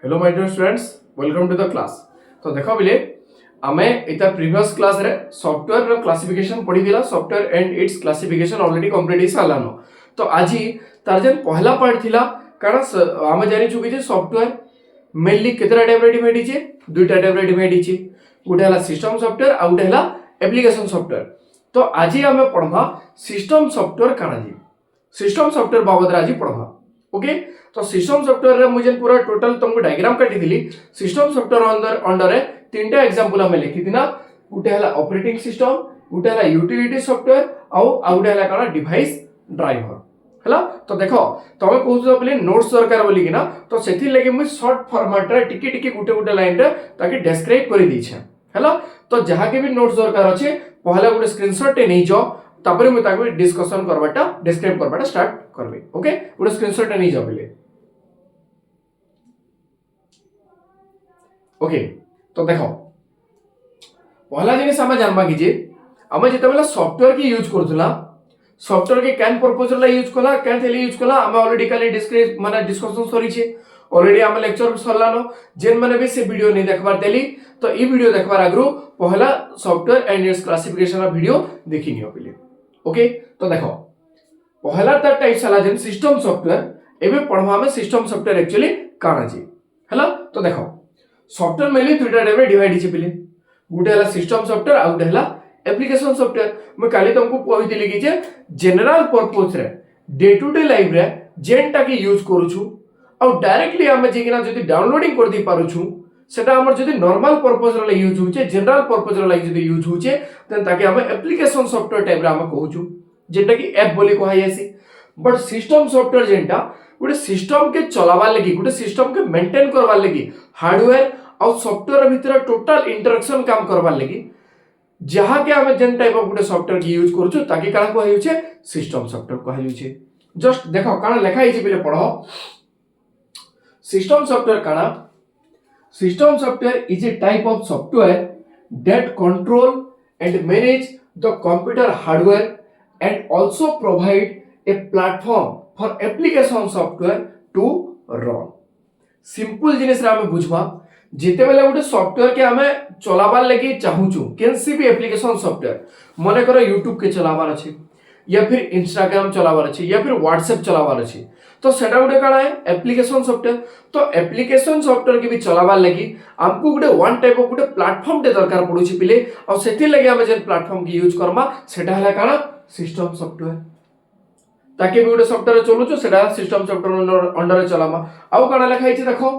Hello my dear students, welcome to the class. तो देखो बिले आमे इता प्रीवियस क्लास रे सॉफ्टवेयर रो क्लासिफिकेशन पढी दिला। Software and its classification already complete ही सालानो। तो आज तार जेन पहला पार्ट थिला कारण आमे जानि चुकी जे सॉफ्टवेयर मेनली केतरा टाइप रे डिवाइड हिचे, दुईटा टाइप रे डिवाइड हिचे। गुटे हला सिस्टम सॉफ्टवेयर आ गुटे हला एप्लीकेशन सॉफ्टवेयर। तो आज आमे पढमा सिस्टम सॉफ्टवेयर काना जी। सिस्टम सॉफ्टवेयर बाबद रे आज पढमा। ओके, तो सिस्टम सॉफ्टवेयर रे मुझे पूरा टोटल तुमको डायग्राम काटी दिली। सिस्टम सॉफ्टवेयर अंडर रे तीनटा एग्जांपल हमें लिखि दिना। गुटे हला ऑपरेटिंग सिस्टम, गुटे हला यूटिलिटी सॉफ्टवेयर आ गुटे हला काना डिवाइस ड्राइवर हला। तो देखो तमे कहू बोली नोट्स दरकार बोली किना, तो सेथि लगे मुझे शॉर्ट फॉर्मेट रे टिके टिके गुटे गुटे लाइन रे ताकि डिस्क्राइब करि दी छे हला। तो जहा के भी नोट्स दरकार अछि पहला गुटे स्क्रीनशॉट टे नै जो, तापरे मु ताकि डिस्कशन करबाटा डिस्क्राइब करबाटा स्टार्ट करबे। ओके, गुटे स्क्रीनशॉट टे नै जो बोले। ओके, तो देखो पहला जिनिस आमे जानबा कि जे आमे जेते बेला सॉफ्टवेयर की यूज करथुला, सॉफ्टवेयर के कैन पर्पस ला यूज कला, कैन थेली यूज कला आमे ऑलरेडी काली डिस्क्राइब माने डिस्कशन सरी छे। ऑलरेडी आमे लेक्चर सरलानो। जेन माने भी से वीडियो नै देखबार देली तो ई वीडियो देखबार आगरु पहला सॉफ्टवेयर एंड इट्स क्लासिफिकेशन रा वीडियो देखि नियो पहिले। ओके, तो देखो पहला त टाइप साला जेन सिस्टम सॉफ्टवेयर एबे पढवा में सिस्टम सॉफ्टवेयर एक्चुअली काना जी हला। तो देखो सॉफ्टवेयर मेनली दुईटा टाइप रे डिवाइड हिचे पहिले। गुटे हला सिस्टम सॉफ्टवेयर आ गुटे हला एप्लीकेशन सॉफ्टवेयर। मैं काली तुमको कहि दिली कि जे जनरल पर्पस रे डे टू डे लाइफ रे जेनटा के यूज करूछु आ डायरेक्टली हम जेकिना जदी डाउनलोडिंग कर दी पारुछु सेटा हमर जदी नॉर्मल पर्पस रे यूज होचे, जनरल पर्पस रे जदी यूज होचे देन ताके हम एप्लीकेशन सॉफ्टवेयर टाइप रे हम कहूछु जेटा कि ऐप बोली कहाइसी। But system software जेनटा Gute system के चलावा लगी, गुटे सिस्टम के मेंटेन करवा लगी, हार्डवेयर और सॉफ्टवेयर भीतर टोटल इंटरेक्शन काम करवा लगी जहा के हम जेन टाइप ऑफ गुटे सॉफ्टवेयर की यूज करछु ताकि काना कहै छै सिस्टम सॉफ्टवेयर कहै छै। जस्ट देखो काना लिखा हिचे पहिले पढो। सिस्टम सॉफ्टवेयर काना, system software is a type of software that control and manage the computer hardware and also provide a platform for application software to run। Simple जिनिस रे हमें बुझबा जेते बेले गुटे सॉफ्टवेयर के हमें चलाबार लगी चाहूछु केनसी भी एप्लीकेशन सॉफ्टवेयर मने करो यूट्यूब के चलाबार अछि या फिर इंस्टाग्राम चलाबार अछि या फिर व्हाट्सएप चलाबार अछि तो सेटा गुटे काना है एप्लीकेशन सॉफ्टवेयर। तो एप्लीकेशन सॉफ्टवेयर के भी चलाबार लगी हमको गुटे one type of Gute platform ते दरकार पडुछि पिले और सेथि लगे हम जे प्लेटफॉर्म की यूज करमा सेटा हला काना सिस्टम सॉफ्टवेयर। ताकि भी गुटे सॉफ्टवेयर चलुछु सेटा सिस्टम सॉफ्टवेयर अंडर चलामा। आउ काना लिखा हिचे देखो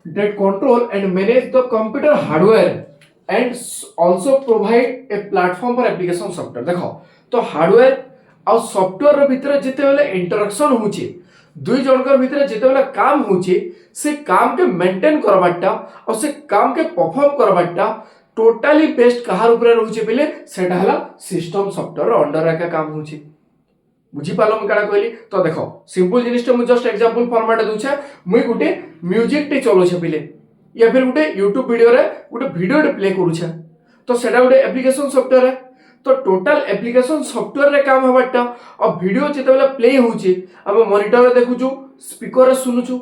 that control and manage the computer hardware and also provide a platform for application software। देखो तो हार्डवेयर और सॉफ्टवेयर रो भीतर जेते बेले इंटरेक्शन होची, दुई जनकर भीतर जेते बेले काम होची से काम के मेंटेन करबाटा और से काम के परफॉर्म करबाटा टोटली बेस्ट कहार ऊपर रहउची बेले सेटा हला सिस्टम सॉफ्टवेयर रो अंडर का काम होची। बुझी पालो मैं काडा कहली। तो देखो सिंपल जिनिस मु जस्ट एग्जांपल फॉर्मेट दूछे। मुई गुटे म्यूजिक टे चलो छे पिले या फिर गुटे YouTube वीडियो रे गुटे वीडियो टे प्ले करू छे तो सेटा गुटे एप्लीकेशन सॉफ्टवेयर है। तो टोटल एप्लीकेशन सॉफ्टवेयर रे काम हबाटा और वीडियो जेते बेले प्ले होची हम मॉनिटर रे देखुछु, स्पीकर रे सुनुछु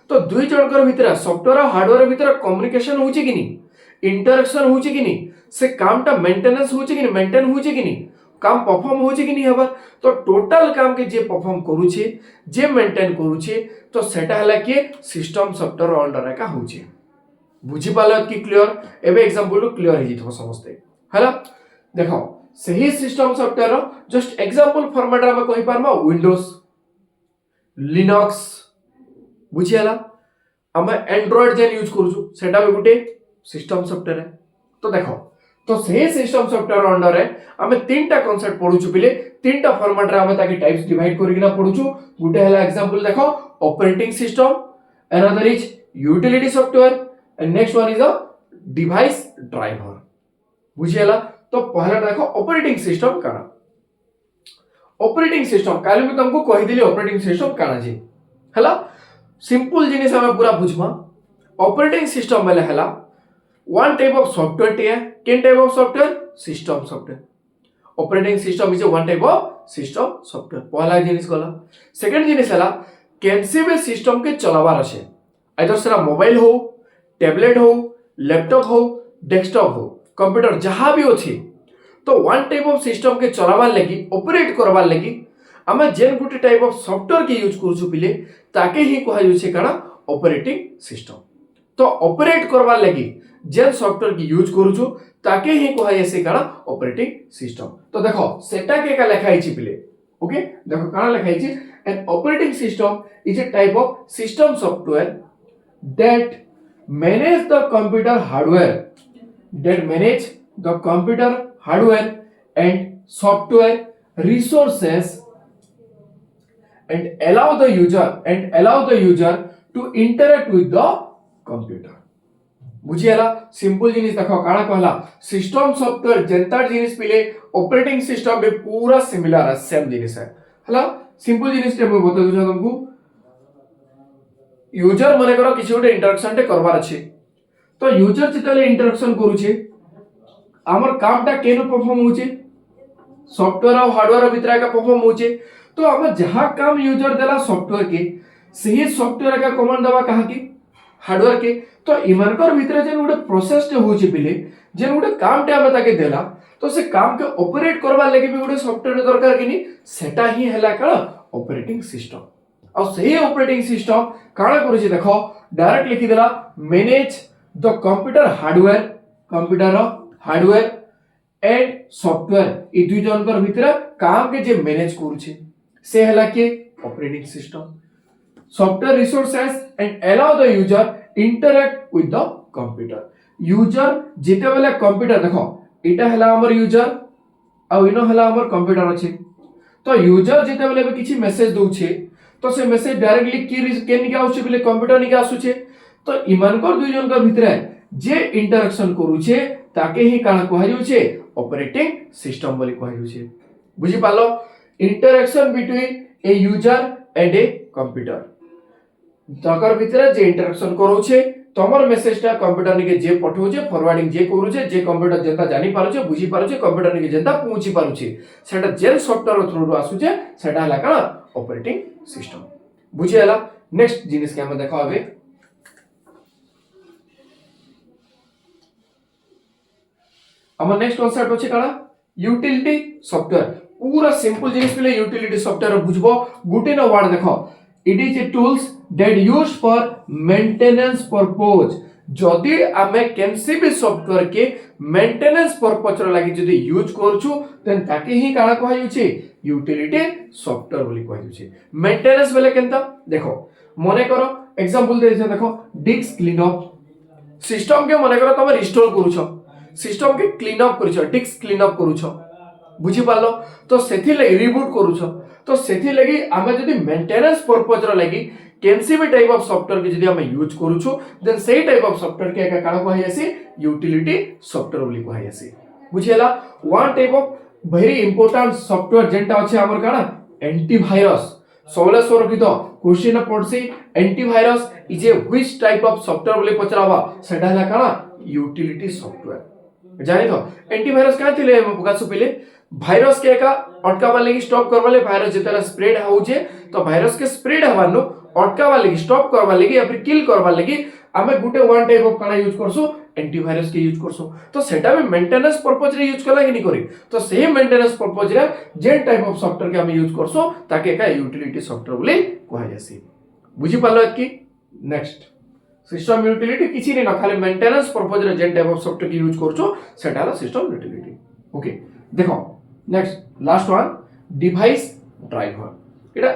तो दुई जनकर भीतर सॉफ्टवेयर और हार्डवेयर भीतर कम्युनिकेशन होची कि नहीं, इंटरेक्शन होची कि नहीं, से कामटा मेंटेनेंस होची कि नहीं, मेंटेन होची कि नहीं, काम परफॉर्म होची कि नहीं हबर। तो टोटल काम के जे परफॉर्म करू छे जे मेंटेन करू छे तो सेटा हला के सिस्टम सॉफ्टवेयर अंडर का होची। बुझी पालो कि क्लियर। एबे एग्जांपल क्लियर हे जितो समझते हला। देखो सही system software just example format रे हम कहि पारमा विंडोज, लिनक्स बुझी हला। हम एंड्रॉइड जेन यूज करू सेटा भी गुटे सिस्टम सॉफ्टवेयर है। तो देखो तो सही सिस्टम सॉफ्टवेयर अंडर रे हमें तीनटा कांसेप्ट पढुछु पिले, तीनटा फॉर्मेट रे हम ताकि टाइप्स डिवाइड करिना पढुछु। गुटे हला एग्जांपल देखो operating system, another is utility software and next one is a device driver. बुझियला। तो पहला देखो ऑपरेटिंग सिस्टम काना। ऑपरेटिंग सिस्टम काले मैं तुमको कहि दिली ऑपरेटिंग सिस्टम काना जी हला। सिंपल जिनिस हम पूरा बुझमा। ऑपरेटिंग सिस्टम बेले हला वन टाइप ऑफ सॉफ्टवेयर टे है। केन type of software? System software. Operating system is one type of system software. पहला जिनिस गला। सेकंड जिनिस हला केनसी भी सिस्टम के चलावार अछि आइदर सेरा मोबाइल हो, टैबलेट हो, लैपटॉप हो, डेस्कटॉप हो, कंप्यूटर जहाँ भी अच्छी, तो वन टाइप ऑफ सिस्टम के चलावार लगी, ऑपरेट करवार लगी आम जेन गोटे टाइप ऑफ सॉफ्टवेयर के यूज करूछु पिले ताके ही कहा जाउछे काना ऑपरेटिंग सिस्टम। तो ऑपरेट करवार लगी जेन सॉफ्टवेयर की यूज करूछु ताके ही कहा जायसे काना ऑपरेटिंग सिस्टम। तो देखो सेटा के का लिखा हिची पिले, ओके देखो काना लिखा हिची, an operating system is a type of system software that manage the computer hardware, that manage the computer hardware and software resources and allow the user to interact with the computer। बुझिएला simple जिनिस देखो काना कहला system software जेंता जिनिस पिले operating system बे पूरा similar है, same जिनिस है हला। सिंपल जिनिस के मैं बता दूं तुमको, यूजर माने करो किसी गोटे इंटरेक्शन टे करबार अछि, तो यूजर जेतले इंटरेक्शन करूचे आमर कामटा केनो परफॉर्म होचे, सॉफ्टवेयर और हार्डवेयर भीतर का परफॉर्म होचे। तो हम जहां काम यूजर देला सॉफ्टवेयर के सही सॉफ्टवेयर का कमांड दवा कहा की हार्डवेयर के, तो इमानकर भीतर जेन गोटे प्रोसेस टे होचे पिले जेन गोटे काम टे हम ताके देला, तो से काम के ऑपरेट करबा लागि भी गोटे सॉफ्टवेयर दरकार किनी, सेटा ही हला का ऑपरेटिंग सिस्टम। और सही ऑपरेटिंग सिस्टम काना करूची देखो डायरेक्ट लिखि देला manage the computer hardware and software, ई दुई जनकर भीतर काम के जे मैनेज करूची से हला के operating system. Software resources and allow the user interact with the computer, user जेते बेले कंप्यूटर देखो एटा हला हमर यूजर आ इनो हला हमर कंप्यूटर अछि, तो यूजर जेते बेले भी किछि मैसेज दोछे तो से मैसेज डायरेक्टली के निके आउछे बेले कंप्यूटर निके आसुछे। तो इमानकर दुई जनकर भीतर जे इंटरेक्शन करूछे ताके ही काना कहै जाउछे ऑपरेटिंग सिस्टम बोली कहै जाउछे। बुझि पालो, interaction between a user and a computer, तकर भीतर जे इंटरेक्शन करूछे तमर मेसेजटा कंप्यूटर निके जे पठौछे फॉरवर्डिंग जे करूछे जे कंप्यूटर जेंता जानि पारुछे बुझि पारुछे कंप्यूटर निके जेंता पहुंची पारुछे सेटा जेन सॉफ्टवेयर थ्रू रु आसुछे सेटा हला काना ऑपरेटिंग सिस्टम। बुझि हला। नेक्स्ट जिनिस के हम देखाबे, हमर नेक्स्ट कांसेप्ट होचे काना यूटिलिटी सॉफ्टवेयर। पूरा सिंपल जिनिस पले यूटिलिटी सॉफ्टवेयर बुझबो गुटे न वर्ड देखो, it is AI tools that used for maintenance purpose. जदि आमे केनसी भी सॉफ्टवेयर के मेंटेनेंस पर्पस रो लागि जदि यूज करछु देन ताके ही काना कहै जाउछे यूटिलिटी सॉफ्टवेयर बोली कहै जाउछे। मेंटेनेंस बेले केनता देखो मने करो एग्जांपल दे छै देखो डिस्क क्लीनअप, सिस्टम के मने करो तमे रिस्टोर करूछो, सिस्टम के क्लीन अप करूछो, डिस्क क्लीन अप करूछो बुझी पालो, तो सेथि लागि रिबूट करूछो, तो सेथि लागि आमे जदि मेंटेनेंस पर्पस रो लागि केनसी भी टाइप ऑफ सॉफ्टवेयर के जदि आमे यूज करूछु देन सेही टाइप ऑफ सॉफ्टवेयर के काना कहै जासी यूटिलिटी सॉफ्टवेयर बोली कहै जासी। बुझियला। One type of very important software जेंटा अछि हमर काना एंटीवायरस, सोले सुरक्षित क्वेश्चन पड़सी antivirus is a which type of software बोली पचरावा सेटा हला काना यूटिलिटी सॉफ्टवेयर। जानि तो एंटीवायरस का थिले हम पकासु पहिले भाइरस के का अटकावा लागि स्टॉप करबा ले भाइरस जेतला स्प्रेड होउचे तो भाइरस के स्प्रेड हवानो अटकावा लागि स्टॉप करबा लागि या फिर किल करबा लागि आमे गुटे वन टाइप ऑफ काना यूज करसु एंटीवायरस के यूज करसु, तो सेटा भी मेंटेनेंस पर्पस रे यूज कला कि नहीं करी, तो सेही मेंटेनेंस पर्पस रे जे टाइप ऑफ सॉफ्टवेयर के हम यूज करसु ताके का यूटिलिटी सॉफ्टवेयर बोली कहै जासी। बुझी पालो कि नेक्स्ट सिस्टम यूटिलिटी किछि नै न खाली मेंटेनेंस पर्पस रे जे टाइप ऑफ सॉफ्टवेयर के यूज करछो सेटा ला सिस्टम यूटिलिटी। ओके देखो next last one device driver. एटा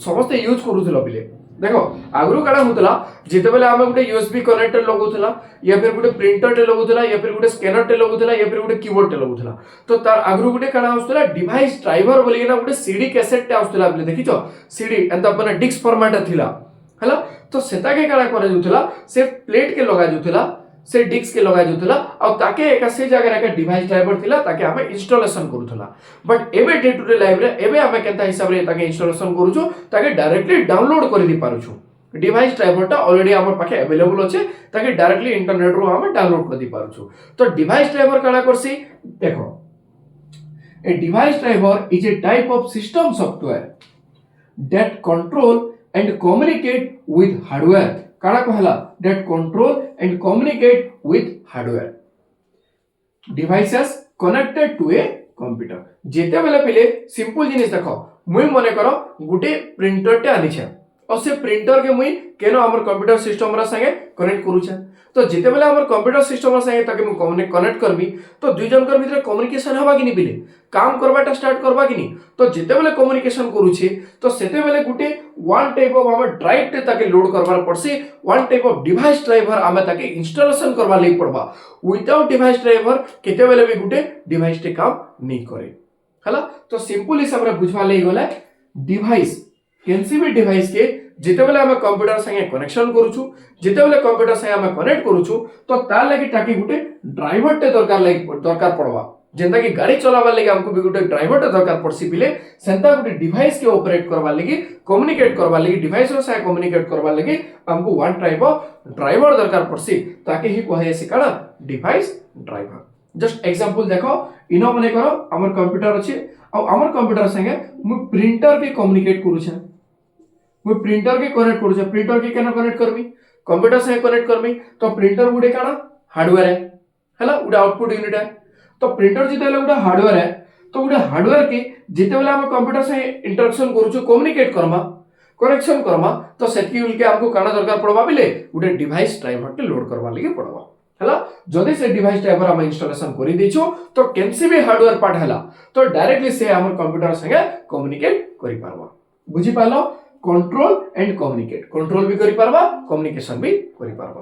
समस्त यूज करूथलो बिले देखो आगरु काडा होतला जेते बेले आमे गुटे यूएसबी कनेक्टर लगोथला या फिर गुटे प्रिंटर टे लगोथला या फिर गुटे स्कैनर टे लगोथला या फिर गुटे कीबोर्ड टे लगोथला, तो तार आगरु गुटे काडा आउतला डिवाइस ड्राइवर बोली ना गुटे सीडी कैसेट टे आउतला बिले देखिछो सीडी एंता बना डिस्क फॉर्मेट थिला हला, तो सेता के काडा करे जुतला से प्लेट के लगा जुतला से डिस्क के लगा जुतला और ताके एका से जगह रे डिवाइस ड्राइवर थिला ताके हमें इंस्टॉलेशन करूथला। बट एबे डे टू डे लाइफ रे एबे हमें केनता हिसाब रे ताके इंस्टॉलेशन करूछु ताके डायरेक्टली डाउनलोड कर दी पारुछु, डिवाइस ड्राइवर टा ऑलरेडी हमर पाखे अवेलेबल अछि ताके डायरेक्टली इंटरनेट रो हमें डाउनलोड कर दी पारुछु। तो डिवाइस ड्राइवर काडा करसी देखो a device driver is a type of system software that control and communicate with hardware. काना कहला that control and communicate with hardware devices connected to a computer। जेते बेले पहले सिंपल जिनिस देखो मुई मने करो गुटे प्रिंटर टे आनी छे और से प्रिंटर के मुई केनो हमर कंप्यूटर सिस्टम रा संगे कनेक्ट करू छे तो जेते बेले हमर कंप्यूटर सिस्टम रा संगे ताके मु कनेक्ट करबी तो दुई जन कर भीतर कम्युनिकेशन हवा कि नहीं बिले काम करबाटा स्टार्ट करबा कि नहीं तो जेते बेले कम्युनिकेशन करू छे तो सेते बेले गुटे वन टाइप ऑफ हमर ड्राइव टे ताके लोड करबार पड़सी one type of device driver आमे ताके इंस्टॉलेशन करबा लई पड़बा विदाउट डिवाइस ड्राइवर केते बेले भी गुटे डिवाइस टे काम नहीं करे हला तो सिंपल हिसाब रे बुझवा लई गले डिवाइस केनसी भी डिवाइस के जेते बेले हमें कंप्यूटर संगे कनेक्शन करूछु जेते बेले कंप्यूटर संगे हमें कनेक्ट करूछु तो तार लागि टाकी गुटे ड्राइवर टे दरकार पड़वा जेंता कि गाड़ी चलावा लागि हमको भी गुटे ड्राइवर टे दरकार पड़सी बिले सेंता गुटे डिवाइस के ऑपरेट करबा लागि कम्युनिकेट करबा लागि डिवाइस रो संगे कम्युनिकेट करबा लागि हमको वन टाइप ऑफ ड्राइवर दरकार पड़सी ताकि ही कहे से काना डिवाइस ड्राइवर। जस्ट एग्जांपल देखो इनो मने करो हमर कंप्यूटर अछि और हमर कंप्यूटर संगे मु प्रिंटर के कम्युनिकेट करू छे मैं प्रिंटर के कनेक्ट करू छे प्रिंटर के केना कनेक्ट करबी कंप्यूटर से कनेक्ट करबी तो प्रिंटर गुडे काना हार्डवेयर है हला उडा आउटपुट यूनिट है तो प्रिंटर जिते बेले उडा हार्डवेयर है तो उडा हार्डवेयर के जिते बेले हम कंप्यूटर से इंटरेक्शन करू छु कम्युनिकेट करमा कनेक्शन करमा तो सेटकी उल के हमको काना दरकार पड़बा बिले उडे डिवाइस ड्राइवर के लोड करबा लागि पड़बा हला जदि से डिवाइस ड्राइवर हम इंस्टॉलेशन करि देछो तो केनसी भी हार्डवेयर पार्ट हला तो डायरेक्टली से हमर कंप्यूटर संगे कम्युनिकेट करि पारबा बुझी पालो कंट्रोल एंड कम्युनिकेट कंट्रोल भी करि पारबा कम्युनिकेशन भी करि पारबा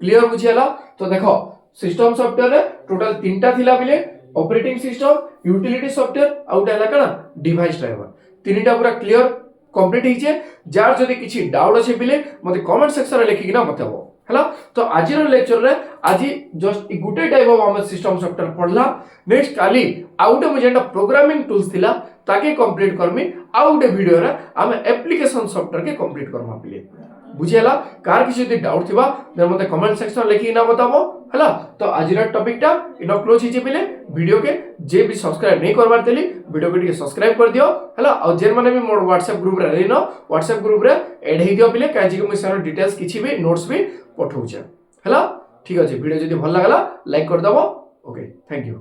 क्लियर बुझियला तो देखो सिस्टम सॉफ्टवेयर रे टोटल तीनटा थिला बिले operating system utility software out हला कना डिवाइस ड्राइवर तीनटा पूरा क्लियर कंप्लीट हिचे जार जदी किछि डाउट अछि बिले मते कमेंट सेक्शन रे लिखि किना बताबो हला तो आज रो लेक्चर रे आज जस्ट गुटे टाइप ऑफ हम सिस्टम सॉफ्टवेयर पढला नेक्स्ट काली आउट में जेंटा प्रोग्रामिंग टूल्स थिला ताके कंप्लीट करमी आउट वीडियो रे हम एप्लीकेशन सॉफ्टवेयर के कंप्लीट करबा पिले बुझियला कार किछि यदि डाउट थिबा देन मते कमेंट सेक्शन लिखि ना बताबो हला तो आज रा टॉपिक टा इनो क्लोज हिचे पिले वीडियो के जे भी सब्सक्राइब नहीं करबार तेली वीडियो के टिके सब्सक्राइब कर दियो हला और जे माने भी मोर व्हाट्सएप ग्रुप रे रेनो व्हाट्सएप ग्रुप रे ऐड हे दियो पिले काजी के मिसर डिटेल्स किछि भी नोट्स भी पठौछे हला ठीक अछि वीडियो जदि भल लागला लाइक कर दबो ओके थैंक यू।